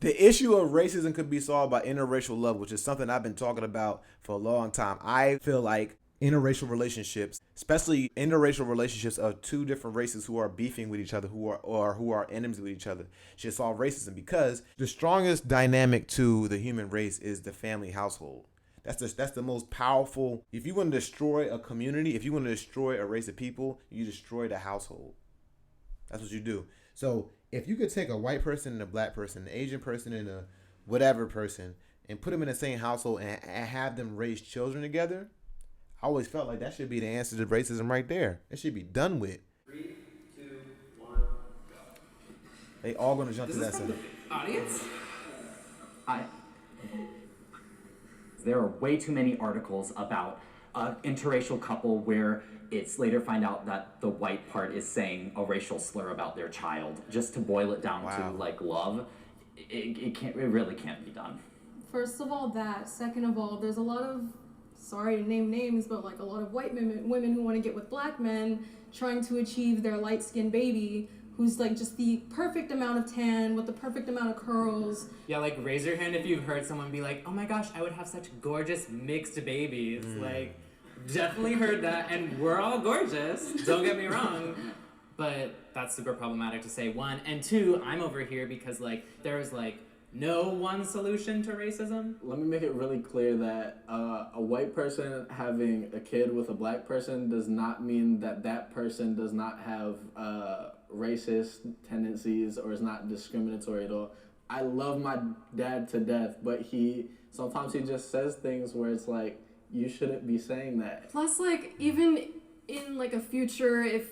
The issue of racism could be solved by interracial love, which is something I've been talking about for a long time. I feel like interracial relationships, especially interracial relationships of two different races who are beefing with each other, who are enemies with each other, should solve racism, because the strongest dynamic to the human race is the family household. That's the most powerful. If you want to destroy a community, if you want to destroy a race of people, you destroy the household. That's what you do. So if you could take a white person and a black person, an Asian person and a whatever person, and put them in the same household and have them raise children together, I always felt like that should be the answer to racism right there. It should be done with. 3, 2, 1, go. They all gonna jump to that center. Audience? There are way too many articles about an interracial couple where it's later find out that the white part is saying a racial slur about their child, just to boil it down to like love. It really can't be done. First of all, that. Second of all, there's a lot of, sorry to name names, but like a lot of white women who want to get with black men, trying to achieve their light-skinned baby, who's like just the perfect amount of tan with the perfect amount of curls. Yeah, like raise your hand if you've heard someone be like, oh my gosh, I would have such gorgeous mixed babies. Like, definitely heard that, and we're all gorgeous, don't get me wrong. But that's super problematic to say, one. And two, I'm over here because like there's like no one solution to racism. Let me make it really clear that a white person having a kid with a black person does not mean that that person does not have racist tendencies or is not discriminatory at all. I love my dad to death, but sometimes he just says things where it's like, you shouldn't be saying that. Plus, like, even in like a future, if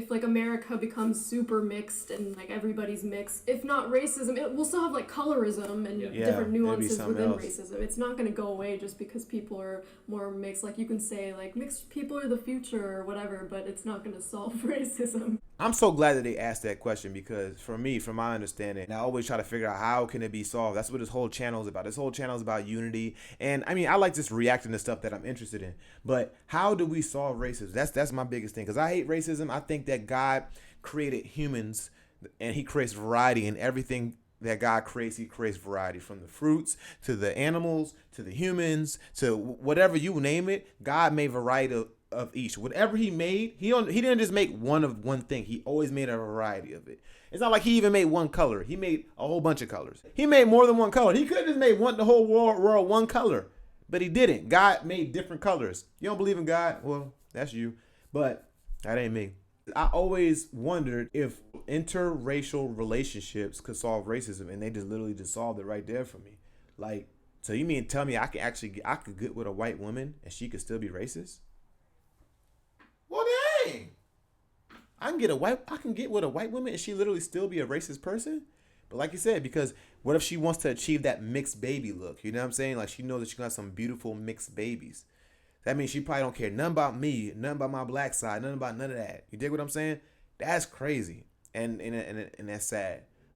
like America becomes super mixed and like everybody's mixed, if not racism, it will still have like colorism and different nuances within racism. It's not going to go away just because people are more mixed. Like you can say like mixed people are the future or whatever, but it's not going to solve racism. I'm so glad that they asked that question, because for me, from my understanding, and I always try to figure out how can it be solved. That's what this whole channel is about. This whole channel is about unity. And I mean, I like just reacting to stuff that I'm interested in. But how do we solve racism? That's my biggest thing, because I hate racism. I think that God created humans and he creates variety in everything that God creates. He creates variety, from the fruits to the animals to the humans to whatever you name it. God made variety of each. Whatever he made, he didn't just make one thing. He always made a variety of it. It's not like he even made one color. He made a whole bunch of colors. He made more than one color. He could have just made the whole world one color, but he didn't. God made different colors. You don't believe in God? Well, that's you, but that ain't me. I always wondered if interracial relationships could solve racism, and they just literally just solved it right there for me. Like, so you mean tell me I could get with a white woman and she could still be racist? Well, dang. I can get with a white woman and she literally still be a racist person? But like you said, because what if she wants to achieve that mixed baby look? You know what I'm saying? Like, she knows that she got some beautiful mixed babies. That means she probably don't care nothing about me, nothing about my black side, nothing about none of that. You dig what I'm saying? That's crazy. And that's sad.